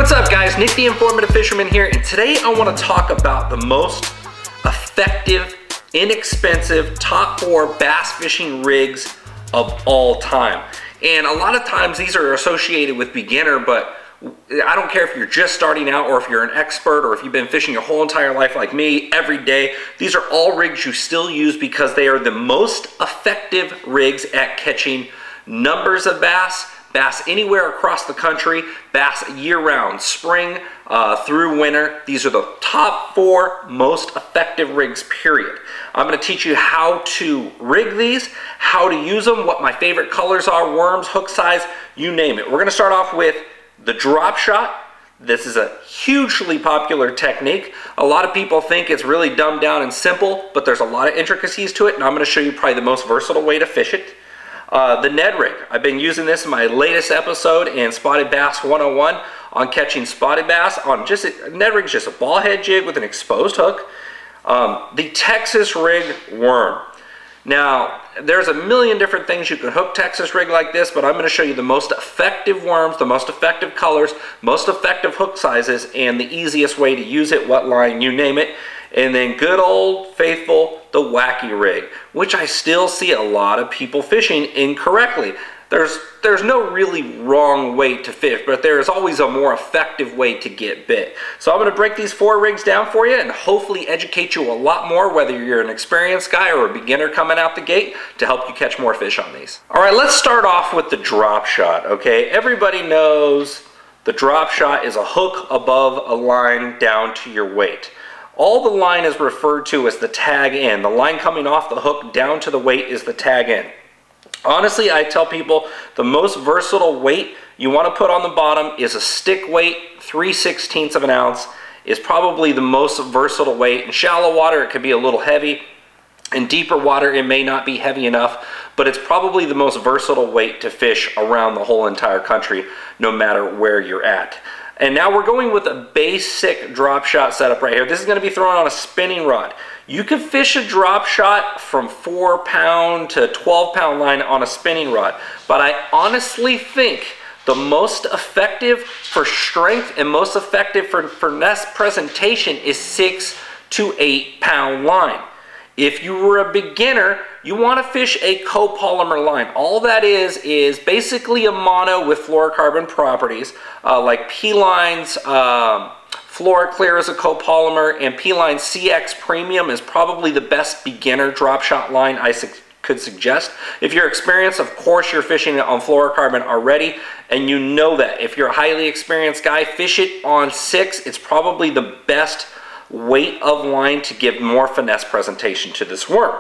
What's up guys, Nick the Informative Fisherman here, and today I want to talk about the most effective, inexpensive, top 4 bass fishing rigs of all time. And a lot of times these are associated with beginner, but I don't care if you're just starting out or if you're an expert or if you've been fishing your whole entire life like me every day. These are all rigs you still use because they are the most effective rigs at catching numbers of bass anywhere across the country, bass year-round, spring through winter. These are the top 4 most effective rigs, period. I'm going to teach you how to rig these, how to use them, what my favorite colors are, worms, hook size, you name it. We're going to start off with the drop shot. This is a hugely popular technique. A lot of people think it's really dumbed down and simple, but there's a lot of intricacies to it, and I'm going to show you probably the most versatile way to fish it. The Ned Rig. I've been using this in my latest episode in Spotted Bass 101 on catching spotted bass on Ned Rig's just a ball head jig with an exposed hook. The Texas Rig worm. Now, there's a million different things you can hook Texas Rig like this, but I'm going to show you the most effective worms, the most effective colors, most effective hook sizes, and the easiest way to use it, what line, you name it. And then good old faithful, the Wacky Rig, which I still see a lot of people fishing incorrectly. There's no really wrong way to fish, but there is always a more effective way to get bit. So I'm going to break these 4 rigs down for you and hopefully educate you a lot more, whether you're an experienced guy or a beginner coming out the gate, to help you catch more fish on these. All right, let's start off with the drop shot, okay? Everybody knows the drop shot is a hook above a line down to your weight. All the line is referred to as the tag end. The line coming off the hook down to the weight is the tag end. Honestly, I tell people the most versatile weight you want to put on the bottom is a stick weight. 3/16 of an ounce is probably the most versatile weight. In shallow water, it could be a little heavy. In deeper water, it may not be heavy enough, but it's probably the most versatile weight to fish around the whole entire country, no matter where you're at. And now we're going with a basic drop shot setup right here. This is going to be thrown on a spinning rod. You can fish a drop shot from 4-pound to 12-pound line on a spinning rod, but I honestly think the most effective for strength and most effective for finesse presentation is 6 to 8-pound line. If you were a beginner, you want to fish a copolymer line. All that is basically a mono with fluorocarbon properties, like P-Line's FluoroClear is a copolymer, and P-Line CX Premium is probably the best beginner drop shot line I could suggest. If you're experienced, of course you're fishing it on fluorocarbon already, and you know that. If you're a highly experienced guy, fish it on 6. It's probably the best weight of line to give more finesse presentation to this worm.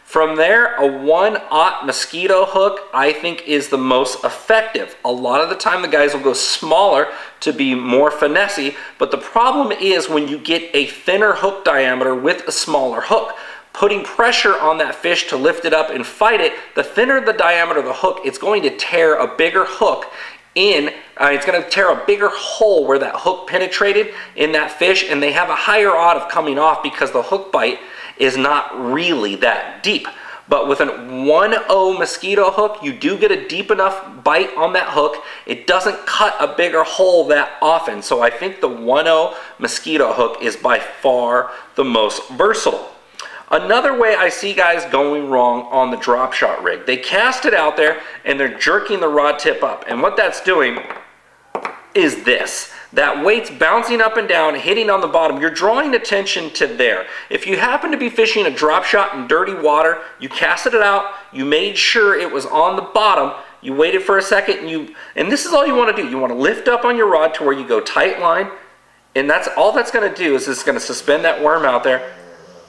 From there, a 1/0 mosquito hook I think is the most effective. A lot of the time the guys will go smaller to be more finessey, but the problem is when you get a thinner hook diameter with a smaller hook, putting pressure on that fish to lift it up and fight it, the thinner the diameter of the hook, it's going to tear a bigger hook in, it's going to tear a bigger hole where that hook penetrated in that fish, and they have a higher odd of coming off because the hook bite is not really that deep. But with a 1/0 mosquito hook, you do get a deep enough bite on that hook. It doesn't cut a bigger hole that often. So I think the 1/0 mosquito hook is by far the most versatile. Another way I see guys going wrong on the drop shot rig, they cast it out there and they're jerking the rod tip up. And what that's doing is this. That weight's bouncing up and down, hitting on the bottom. You're drawing attention to there. If you happen to be fishing a drop shot in dirty water, you casted it out, you made sure it was on the bottom, you waited for a second, and this is all you want to do. You want to lift up on your rod to where you go tight line, and that's all that's going to do is it's going to suspend that worm out there,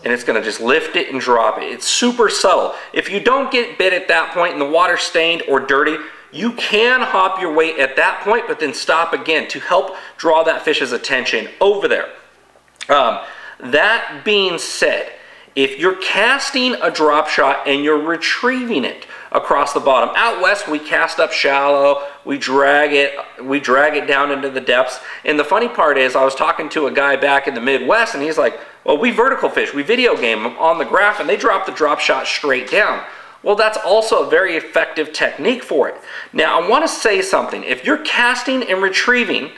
and it's going to just lift it and drop it. It's super subtle. If you don't get bit at that point and the water's stained or dirty, you can hop your weight at that point, but then stop again to help draw that fish's attention over there. That being said, if you're casting a drop shot and you're retrieving it across the bottom, out west we cast up shallow, we drag it down into the depths. And the funny part is I was talking to a guy back in the Midwest and he's like, well, we vertical fish, we video game them on the graph and they drop the drop shot straight down. Well, that's also a very effective technique for it. Now, I want to say something. If you're casting and retrieving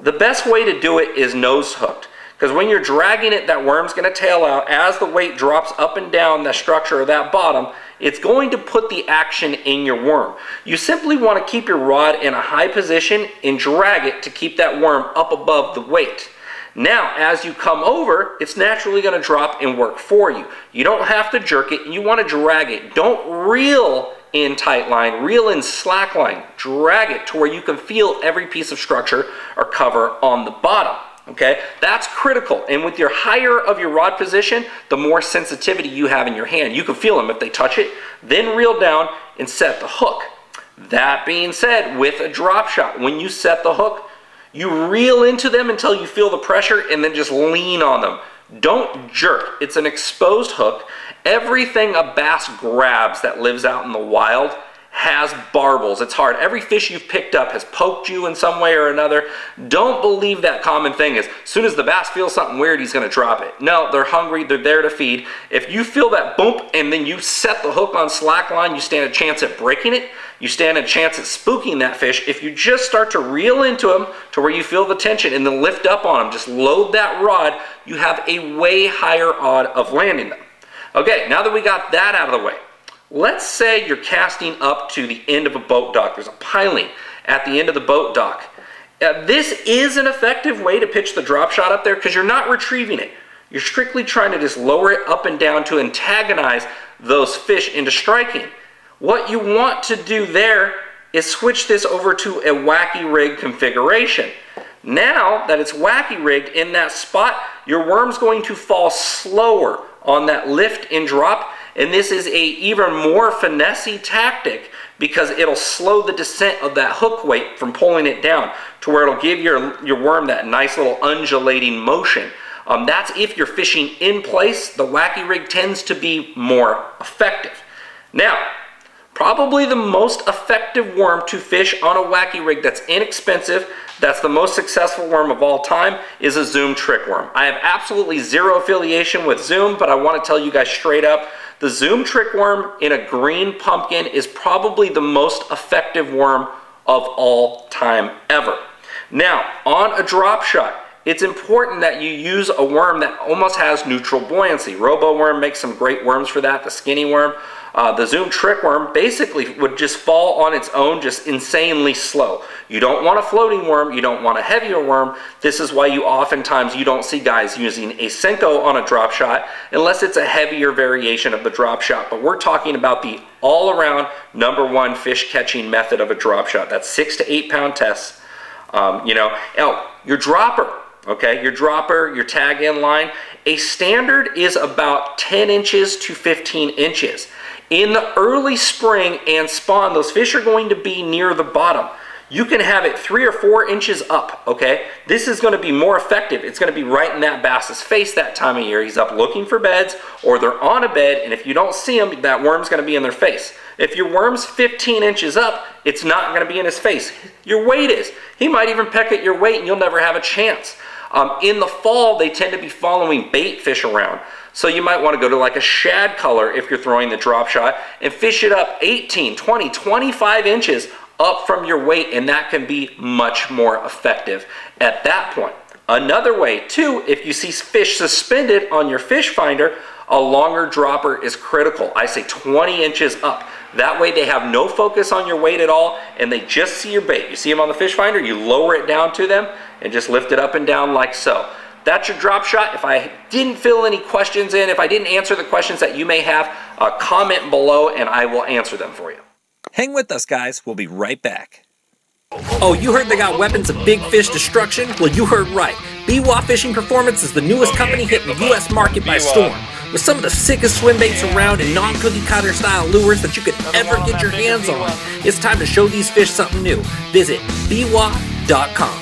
The best way to do it is nose hooked, because when you're dragging it, that worm's going to tail out. As the weight drops up and down the structure of that bottom, it's going to put the action in your worm. You simply want to keep your rod in a high position and drag it to keep that worm up above the weight. Now, as you come over, it's naturally going to drop and work for you. You don't have to jerk it. You want to drag it. Don't reel in tight line, reel in slack line. Drag it to where you can feel every piece of structure or cover on the bottom. Okay, that's critical. And with your higher of your rod position, the more sensitivity you have in your hand. You can feel them if they touch it, then reel down and set the hook. That being said, with a drop shot, when you set the hook, you reel into them until you feel the pressure and then just lean on them. Don't jerk. It's an exposed hook. Everything a bass grabs that lives out in the wild has barbels. It's hard. Every fish you've picked up has poked you in some way or another. Don't believe that common thing is, as soon as the bass feels something weird, he's going to drop it. No, they're hungry. They're there to feed. If you feel that boom and then you set the hook on slack line, you stand a chance at breaking it. You stand a chance at spooking that fish. If you just start to reel into them to where you feel the tension and then lift up on them, just load that rod, you have a way higher odd of landing them. Okay, now that we got that out of the way, let's say you're casting up to the end of a boat dock. There's a piling at the end of the boat dock. This is an effective way to pitch the drop shot up there because you're not retrieving it. You're strictly trying to just lower it up and down to antagonize those fish into striking. What you want to do there is switch this over to a Wacky Rig configuration. Now that it's Wacky Rigged in that spot, your worm's going to fall slower on that lift and drop, and this is a even more finessey tactic because it'll slow the descent of that hook weight from pulling it down to where it'll give your worm that nice little undulating motion. That's if you're fishing in place. The Wacky Rig tends to be more effective. Now, probably the most effective worm to fish on a Wacky Rig that's inexpensive, that's the most successful worm of all time, is a Zoom trick worm. I have absolutely zero affiliation with Zoom, but I want to tell you guys straight up, the Zoom trick worm in a green pumpkin is probably the most effective worm of all time ever. Now, on a drop shot, it's important that you use a worm that almost has neutral buoyancy. Robo worm makes some great worms for that, the skinny worm. The Zoom trick worm basically would just fall on its own, just insanely slow. You don't want a floating worm, you don't want a heavier worm. This is why you oftentimes you don't see guys using a Senko on a drop shot unless it's a heavier variation of the drop shot. But we're talking about the all-around #1 fish catching method of a drop shot. That's 6 to 8 pound tests. Your dropper. Okay, your dropper, your tag in line, a standard is about 10 inches to 15 inches. In the early spring and spawn, those fish are going to be near the bottom. You can have it 3 or 4 inches up, okay? This is gonna be more effective. It's gonna be right in that bass's face that time of year. He's up looking for beds, or they're on a bed, and if you don't see them, that worm's gonna be in their face. If your worm's 15 inches up, it's not gonna be in his face. Your weight is. He might even peck at your weight and you'll never have a chance. In the fall, they tend to be following bait fish around. So you might want to go to like a shad color if you're throwing the drop shot and fish it up 18, 20, 25 inches up from your weight, and that can be much more effective at that point. Another way too, if you see fish suspended on your fish finder, a longer dropper is critical. I say 20 inches up. That way they have no focus on your weight at all and they just see your bait. You see them on the fish finder, you lower it down to them and just lift it up and down like so. That's your drop shot. If I didn't fill any questions in, if I didn't answer the questions that you may have, comment below and I will answer them for you. Hang with us, guys. We'll be right back. Oh, you heard they got weapons of big fish destruction? Well, you heard right. BWA Fishing Performance is the newest company hitting the U.S. market by storm. With some of the sickest swim baits around and non-cookie cutter style lures that you could ever get your hands on. It's time to show these fish something new. Visit BWA.com.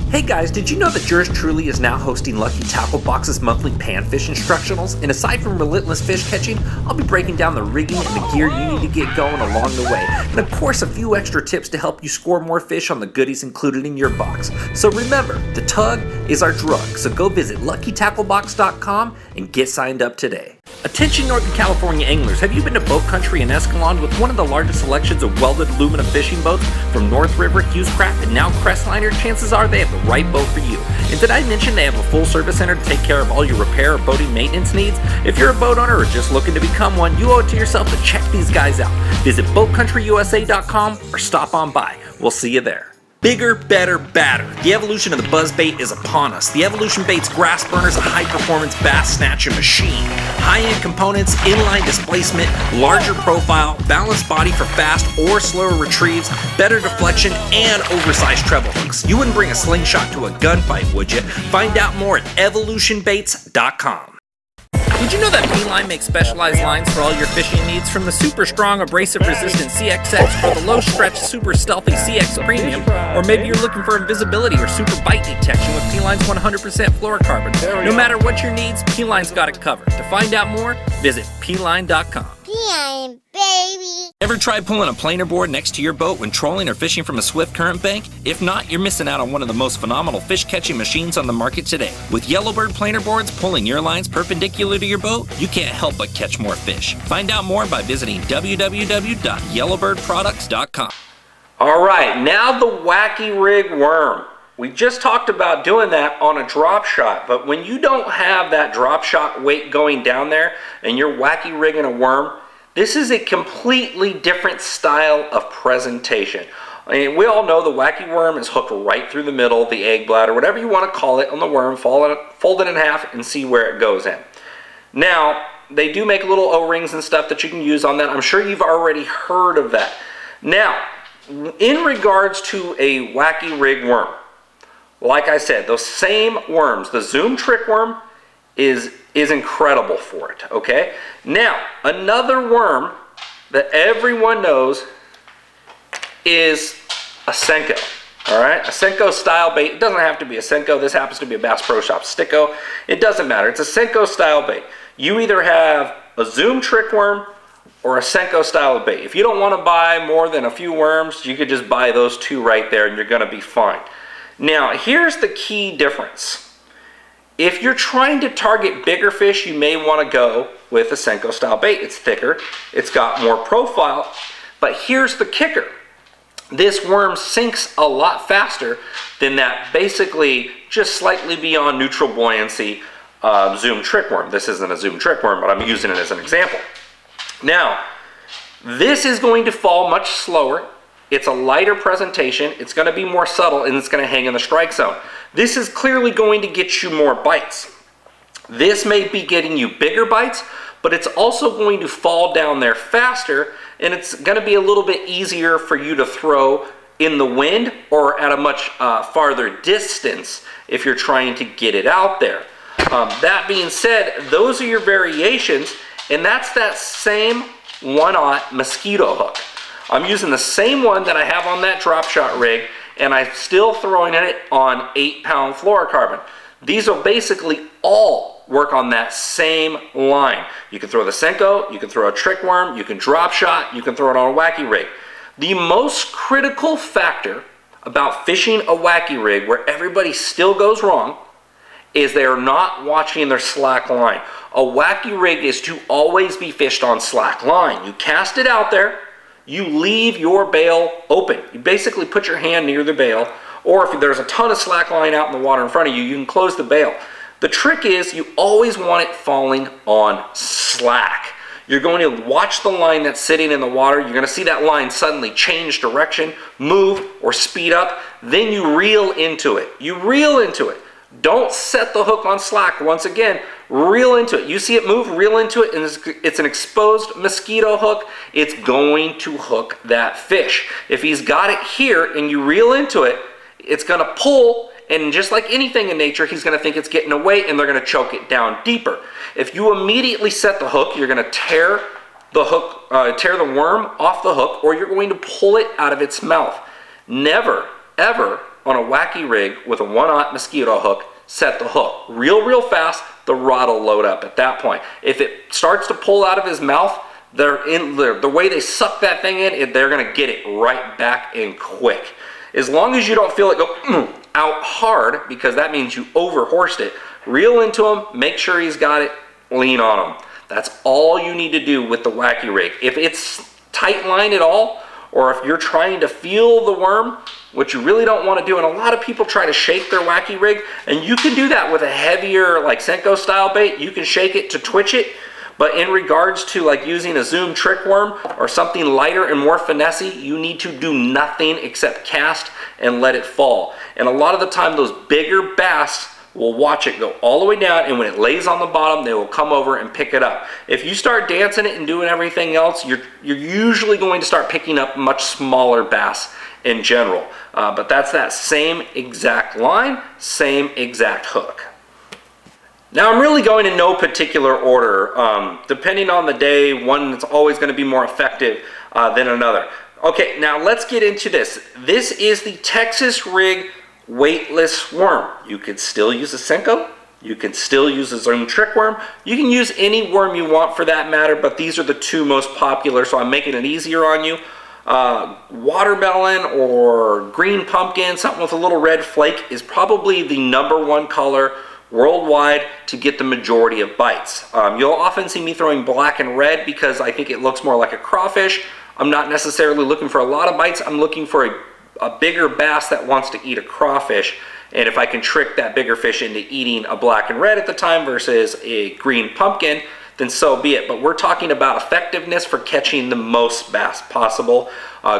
Hey guys, did you know that yours truly is now hosting Lucky Tackle Box's monthly panfish instructionals? And aside from relentless fish catching, I'll be breaking down the rigging and the gear you need to get going along the way. And of course, a few extra tips to help you score more fish on the goodies included in your box. So remember, the tug is our drug. So go visit LuckyTackleBox.com and get signed up today. Attention Northern California anglers, have you been to Boat Country in Escalon with one of the largest selections of welded aluminum fishing boats from North River, Hughes Craft, and now Crestliner? Chances are they have the right boat for you. And did I mention they have a full service center to take care of all your repair or boating maintenance needs? If you're a boat owner or just looking to become one, you owe it to yourself to check these guys out. Visit BoatCountryUSA.com or stop on by. We'll see you there. Bigger, better, badder. The evolution of the buzzbait is upon us. The Evolution Baits Grass Burner is a high-performance bass snatcher machine. High-end components, inline displacement, larger profile, balanced body for fast or slower retrieves, better deflection, and oversized treble hooks. You wouldn't bring a slingshot to a gunfight, would you? Find out more at evolutionbaits.com. Did you know that P-Line makes specialized lines for all your fishing needs, from the super strong abrasive resistant CXX or the low stretch super stealthy CX Premium? Or maybe you're looking for invisibility or super bite detection with P-Line's 100% fluorocarbon. No matter what your needs, P-Line's got it covered. To find out more, visit P-Line.com. P-Line, baby. Ever tried pulling a planer board next to your boat when trolling or fishing from a swift current bank? If not, you're missing out on one of the most phenomenal fish catching machines on the market today. With Yellowbird planer boards pulling your lines perpendicular to your boat, you can't help but catch more fish. Find out more by visiting www.yellowbirdproducts.com. All right, now the Wacky Rig worm. We just talked about doing that on a drop shot, but when you don't have that drop shot weight going down there and you're wacky rigging a worm, this is a completely different style of presentation. I mean, we all know the wacky worm is hooked right through the middle, the egg bladder, whatever you want to call it on the worm, fold it in half and see where it goes in. Now, they do make little O-rings and stuff that you can use on that. I'm sure you've already heard of that. Now, in regards to a wacky rig worm, like I said, those same worms, the Zoom trick worm is incredible for it, okay? Now, another worm that everyone knows is a Senko, all right? A Senko style bait. It doesn't have to be a Senko. This happens to be a Bass Pro Shop Sticko. It doesn't matter. It's a Senko style bait. You either have a Zoom trick worm or a Senko style bait. If you don't want to buy more than a few worms, you could just buy those two right there and you're going to be fine. Now, here's the key difference. If you're trying to target bigger fish, you may want to go with a Senko style bait. It's thicker, it's got more profile, but here's the kicker. This worm sinks a lot faster than that basically just slightly beyond neutral buoyancy Zoom trick worm. This isn't a Zoom trick worm, but I'm using it as an example. Now, this is going to fall much slower. It's a lighter presentation, it's going to be more subtle, and it's going to hang in the strike zone. This is clearly going to get you more bites. This may be getting you bigger bites, but it's also going to fall down there faster, and it's going to be a little bit easier for you to throw in the wind or at a much farther distance if you're trying to get it out there. That being said, those are your variations, and that's that same 1/0 mosquito hook. I'm using the same one that I have on that drop shot rig, and I'm still throwing it on 8-pound fluorocarbon. These will basically all work on that same line. You can throw the Senko, you can throw a trick worm, you can drop shot, you can throw it on a wacky rig. The most critical factor about fishing a wacky rig, where everybody still goes wrong, is they are not watching their slack line. A wacky rig is to always be fished on slack line. You cast it out there, you leave your bail open. You basically put your hand near the bail, or if there's a ton of slack line out in the water in front of you, you can close the bail. The trick is you always want it falling on slack. You're going to watch the line that's sitting in the water. You're going to see that line suddenly change direction, move, or speed up. Then you reel into it. You reel into it. Don't set the hook on slack. Once again, reel into it. You see it move, reel into it, and it's an exposed mosquito hook. It's going to hook that fish. If he's got it here and you reel into it, it's going to pull, and just like anything in nature, he's going to think it's getting away, and they're going to choke it down deeper. If you immediately set the hook, you're going to tear the hook, tear the worm off the hook, or you're going to pull it out of its mouth. Never, ever on a wacky rig with a 1/0 mosquito hook, set the hook. Real fast, the rod will load up at that point. If it starts to pull out of his mouth, the way they suck that thing in, they're going to get it right back in quick. As long as you don't feel it go out hard, because that means you overhorsed it, reel into him, make sure he's got it, lean on him. That's all you need to do with the Wacky Rig. If it's tight line at all, or if you're trying to feel the worm, which you really don't want to do, and a lot of people try to shake their Wacky Rig, and you can do that with a heavier, like Senko style bait. You can shake it to twitch it, but in regards to like using a Zoom trick worm or something lighter and more finessey, you need to do nothing except cast and let it fall. And a lot of the time, those bigger bass will watch it go all the way down, and when it lays on the bottom, they will come over and pick it up. If you start dancing it and doing everything else, you're usually going to start picking up much smaller bass in general. But that's that same exact line, same exact hook. Now I'm really going in no particular order. Depending on the day, one that's always going to be more effective than another. Okay, now let's get into this. This is the Texas Rig weightless worm. You could still use a Senko, you can still use a Zoom trick worm, you can use any worm you want for that matter, but these are the two most popular, so I'm making it easier on you. Watermelon or green pumpkin, something with a little red flake, is probably the #1 color worldwide to get the majority of bites. You'll often see me throwing black and red because I think it looks more like a crawfish. I'm not necessarily looking for a lot of bites, I'm looking for a bigger bass that wants to eat a crawfish, and if I can trick that bigger fish into eating a black and red at the time versus a green pumpkin, then so be it. But we're talking about effectiveness for catching the most bass possible.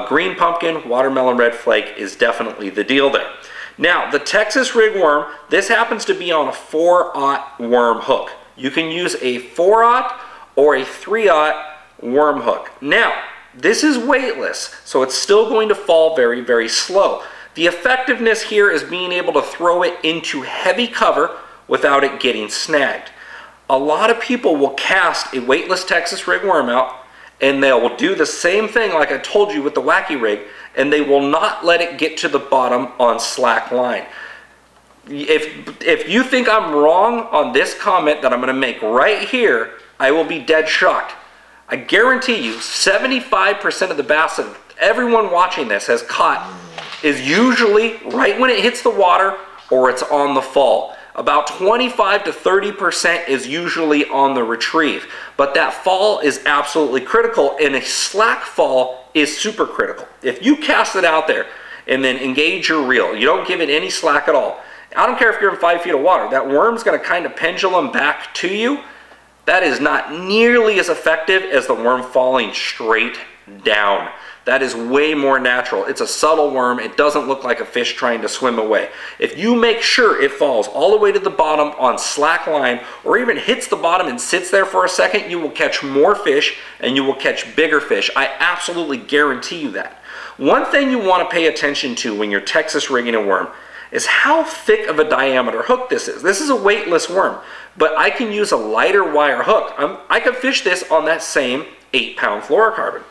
Green pumpkin, watermelon red flake is definitely the deal there. Now, the Texas Rig worm, this happens to be on a 4/0 worm hook. You can use a 4/0 or a 3/0 worm hook. Now, this is weightless, so it's still going to fall very, very slow. The effectiveness here is being able to throw it into heavy cover without it getting snagged. A lot of people will cast a weightless Texas Rig worm out, and they will do the same thing like I told you with the Wacky Rig, and they will not let it get to the bottom on slack line. If you think I'm wrong on this comment that I'm going to make right here, I will be dead shocked. I guarantee you 75% of the bass that everyone watching this has caught is usually right when it hits the water or it's on the fall. About 25 to 30% is usually on the retrieve. But that fall is absolutely critical, and a slack fall is super critical. If you cast it out there and then engage your reel, you don't give it any slack at all. I don't care if you're in 5 feet of water, that worm's going to kind of pendulum back to you. That is not nearly as effective as the worm falling straight down. That is way more natural. It's a subtle worm. It doesn't look like a fish trying to swim away. If you make sure it falls all the way to the bottom on slack line, or even hits the bottom and sits there for a second, you will catch more fish and you will catch bigger fish. I absolutely guarantee you that. One thing you want to pay attention to when you're Texas rigging a worm is how thick of a diameter hook this is. This is a weightless worm, but I can use a lighter wire hook. I could fish this on that same 8-pound fluorocarbon.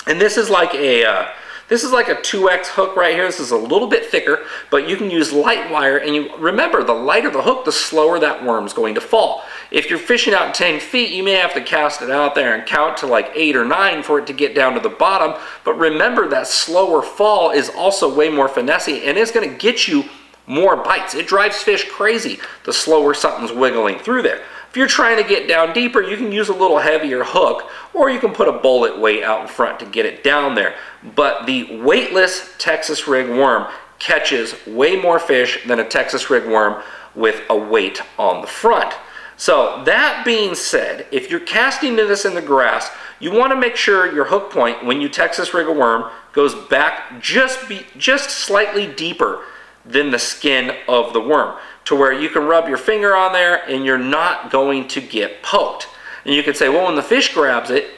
And this is like a 2X hook right here. This is a little bit thicker, but you can use light wire, and you remember, the lighter the hook, the slower that worm's going to fall. If you're fishing out 10 feet, you may have to cast it out there and count to like 8 or 9 for it to get down to the bottom. But remember, that slower fall is also way more finessey, and it's going to get you more bites. It drives fish crazy the slower something's wiggling through there. If you're trying to get down deeper, you can use a little heavier hook, or you can put a bullet weight out in front to get it down there. But the weightless Texas Rig worm catches way more fish than a Texas Rig worm with a weight on the front. So that being said, if you're casting this in the grass, you want to make sure your hook point, when you Texas Rig a worm, goes back just slightly deeper than the skin of the worm, to where you can rub your finger on there and you're not going to get poked. And you could say, well, when the fish grabs it,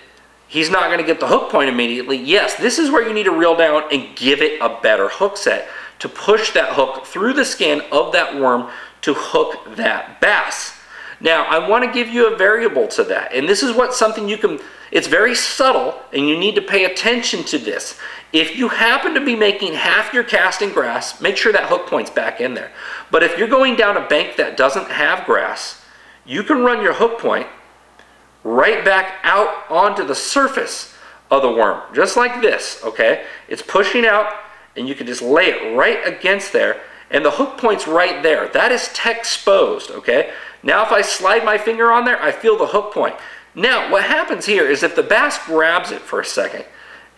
he's not going to get the hook point immediately. Yes, this is where you need to reel down and give it a better hook set to push that hook through the skin of that worm to hook that bass. Now, I want to give you a variable to that, and this is something you can, it's very subtle, and you need to pay attention to this. If you happen to be making half your cast in grass, make sure that hook point's back in there. But if you're going down a bank that doesn't have grass, you can run your hook point right back out onto the surface of the worm, just like this, okay? It's pushing out, and you can just lay it right against there, and the hook point's right there. That is exposed, okay? Now if I slide my finger on there, I feel the hook point. Now, what happens here is if the bass grabs it for a second,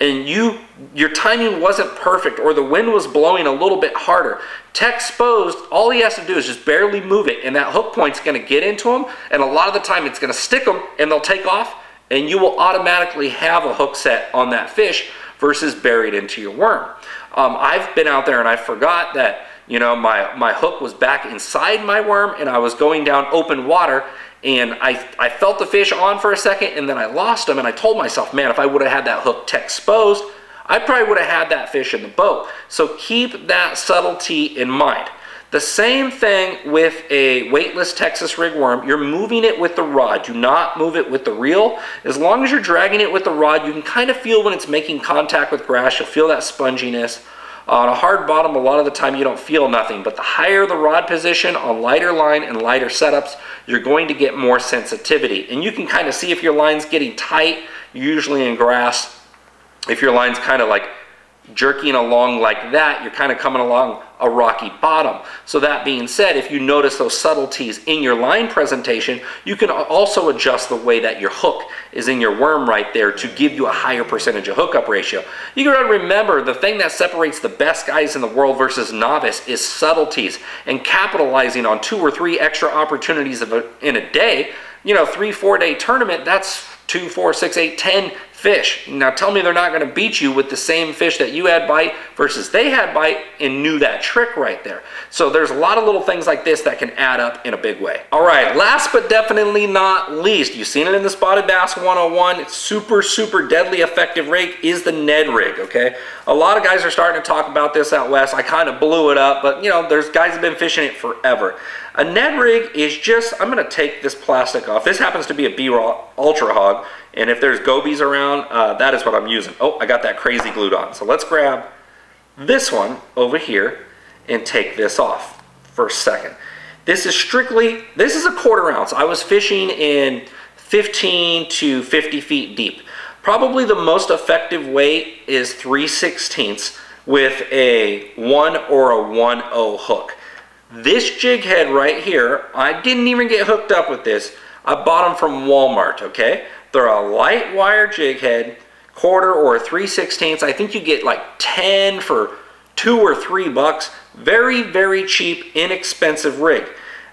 and your timing wasn't perfect, or the wind was blowing a little bit harder, Texposed, all he has to do is just barely move it, and that hook point's gonna get into them, and a lot of the time it's gonna stick them, and they'll take off, and you will automatically have a hook set on that fish versus buried into your worm. I've been out there and I forgot that, you know, my hook was back inside my worm, and I was going down open water, and I felt the fish on for a second, and then I lost him, and I told myself, man, if I would have had that hook exposed, I probably would have had that fish in the boat. So keep that subtlety in mind. The same thing with a weightless Texas rig worm. You're moving it with the rod. Do not move it with the reel. As long as you're dragging it with the rod, you can kind of feel when it's making contact with grass. You'll feel that sponginess. On a hard bottom, a lot of the time you don't feel nothing, but the higher the rod position on lighter line and lighter setups, you're going to get more sensitivity. And you can kind of see if your line's getting tight, usually in grass. If your line's kind of like jerking along like that, you're kind of coming along a rocky bottom. So that being said, if you notice those subtleties in your line presentation, you can also adjust the way that your hook is in your worm right there to give you a higher percentage of hookup ratio. You gotta remember, the thing that separates the best guys in the world versus novice is subtleties, and capitalizing on 2 or 3 extra opportunities in a day. You know, 3-4 day tournament, that's 2, 4, 6, 8, 10 fish. Now tell me they're not going to beat you with the same fish that you had bite versus they had bite and knew that trick right there. So there's a lot of little things like this that can add up in a big way. All right, last but definitely not least, you've seen it in the Spotted Bass 101. It's super deadly effective rig is the Ned Rig, okay? A lot of guys are starting to talk about this out west. I kind of blew it up, but you know, there's guys that have been fishing it forever. A Ned Rig is just, I'm going to take this plastic off. This happens to be a B-Raw Ultra Hog, and if there's gobies around, that is what I'm using. Oh, I got that crazy glued on. So let's grab this one over here and take this off for a second. This is strictly, this is a 1/4 ounce. I was fishing in 15 to 50 feet deep. Probably the most effective weight is 3/16 with a 1 or a 1/0 hook. This jig head right here, I didn't even get hooked up with this. I bought them from Walmart, okay? They're a light wire jig head, 1/4 or a 3/16. I think you get like 10 for $2 or $3. Very cheap, inexpensive rig.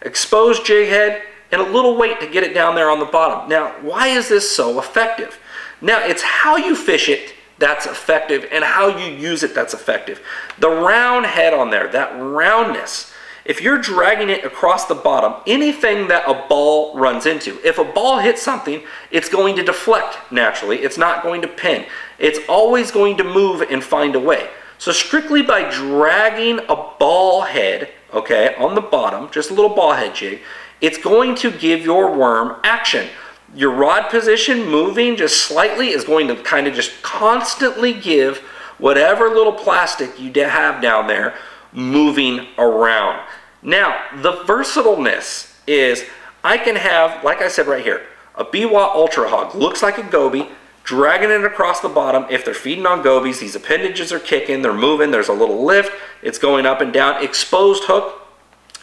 Exposed jig head and a little weight to get it down there on the bottom. Now, why is this so effective? Now, it's how you fish it that's effective and how you use it that's effective. The round head on there, that roundness, if you're dragging it across the bottom, anything that a ball runs into, if a ball hits something, it's going to deflect naturally. It's not going to pin. It's always going to move and find a way. So strictly by dragging a ball head, okay, on the bottom, just a little ball head jig, it's going to give your worm action. Your rod position moving just slightly is going to kind of just constantly give whatever little plastic you have down there moving around. Now, the versatileness is I can have, like I said right here, a B-Watt Ultra Hog, looks like a goby, dragging it across the bottom. If they're feeding on gobies, these appendages are kicking, they're moving, there's a little lift, it's going up and down. Exposed hook,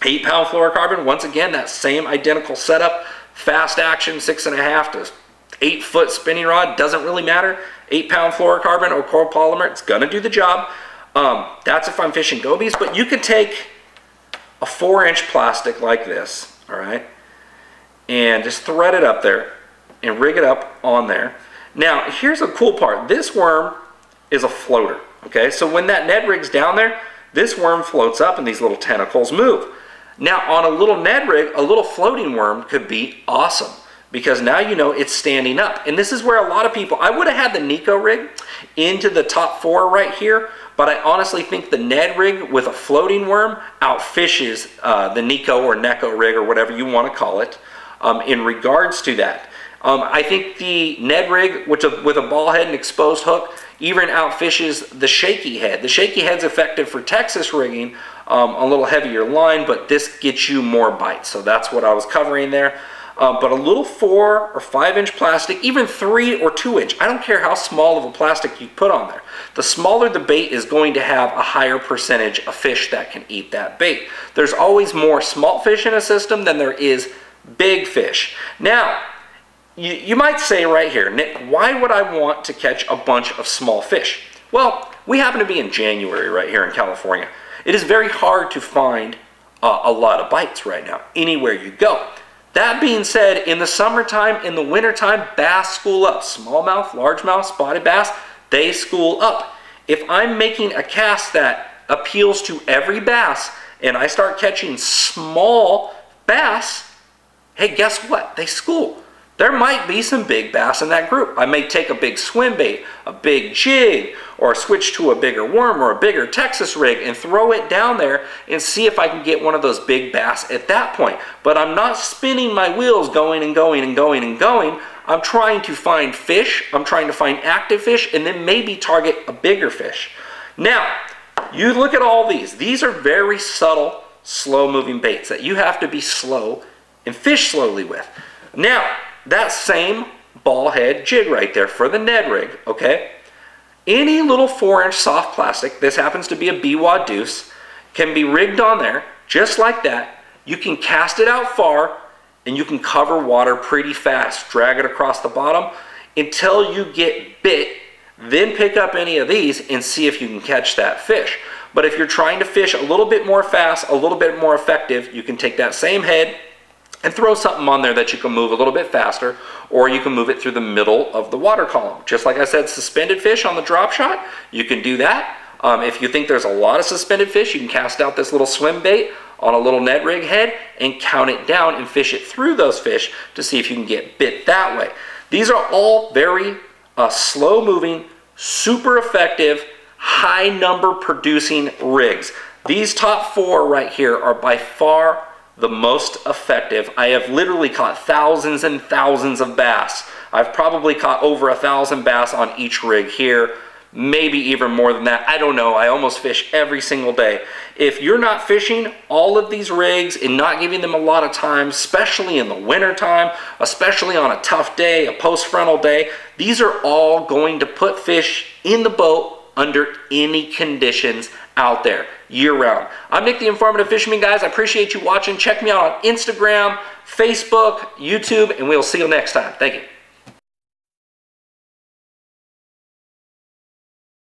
8-pound fluorocarbon, once again, that same identical setup, fast action, 6.5 to 8-foot spinning rod, doesn't really matter. 8-pound fluorocarbon or coral polymer, it's gonna do the job. That's if I'm fishing gobies, but you could take a 4-inch plastic like this, all right, and just thread it up there and rig it up on there. Now, here's a cool part. This worm is a floater, okay? So when that Ned Rig's down there, this worm floats up and these little tentacles move. Now, on a little Ned Rig, a little floating worm could be awesome because now you know it's standing up. And this is where a lot of people, I would have had the Nico rig into the top 4 right here, but I honestly think the Ned Rig with a floating worm outfishes the Nico or Neko rig or whatever you want to call it in regards to that. I think the Ned Rig with a ball head and exposed hook even outfishes the shaky head. The shaky head's effective for Texas rigging, a little heavier line, but this gets you more bites. So that's what I was covering there. But a little 4 or 5-inch plastic, even 3 or 2-inch, I don't care how small of a plastic you put on there. The smaller the bait is going to have a higher percentage of fish that can eat that bait. There's always more small fish in a system than there is big fish. Now, you might say right here, Nick, why would I want to catch a bunch of small fish? Well, we happen to be in January right here in California. It is very hard to find a lot of bites right now, anywhere you go. That being said, in the summertime, in the wintertime, bass school up. Smallmouth, largemouth, spotted bass, they school up. If I'm making a cast that appeals to every bass and I start catching small bass, hey, guess what? They school. There might be some big bass in that group. I may take a big swim bait, a big jig, or switch to a bigger worm or a bigger Texas rig and throw it down there and see if I can get one of those big bass at that point. But I'm not spinning my wheels going and going and going and going. I'm trying to find fish, I'm trying to find active fish, and then maybe target a bigger fish. Now, you look at all these. These are very subtle, slow-moving baits that you have to be slow and fish slowly with. Now, that same ball head jig right there for the Ned Rig, okay? Any little 4-inch soft plastic, this happens to be a BWA deuce, can be rigged on there, just like that. You can cast it out far, and you can cover water pretty fast. Drag it across the bottom until you get bit, then pick up any of these and see if you can catch that fish. But if you're trying to fish a little bit more fast, a little bit more effective, you can take that same head and throw something on there that you can move a little bit faster, or you can move it through the middle of the water column. Just like I said, suspended fish on the drop shot, you can do that. If you think there's a lot of suspended fish, you can cast out this little swim bait on a little Ned Rig head and count it down and fish it through those fish to see if you can get bit that way. These are all very slow moving, super effective, high number producing rigs. These top 4 right here are by far the most effective. I have literally caught thousands and thousands of bass. I've probably caught over 1,000 bass on each rig here, maybe even more than that. I don't know. I almost fish every single day. If you're not fishing all of these rigs and not giving them a lot of time, especially in the winter time, especially on a tough day, a post-frontal day, these are all going to put fish in the boat under any conditions out there year-round. I'm Nick, the Informative Fisherman, guys. I appreciate you watching. Check me out on Instagram, Facebook, YouTube, and we'll see you next time. Thank you.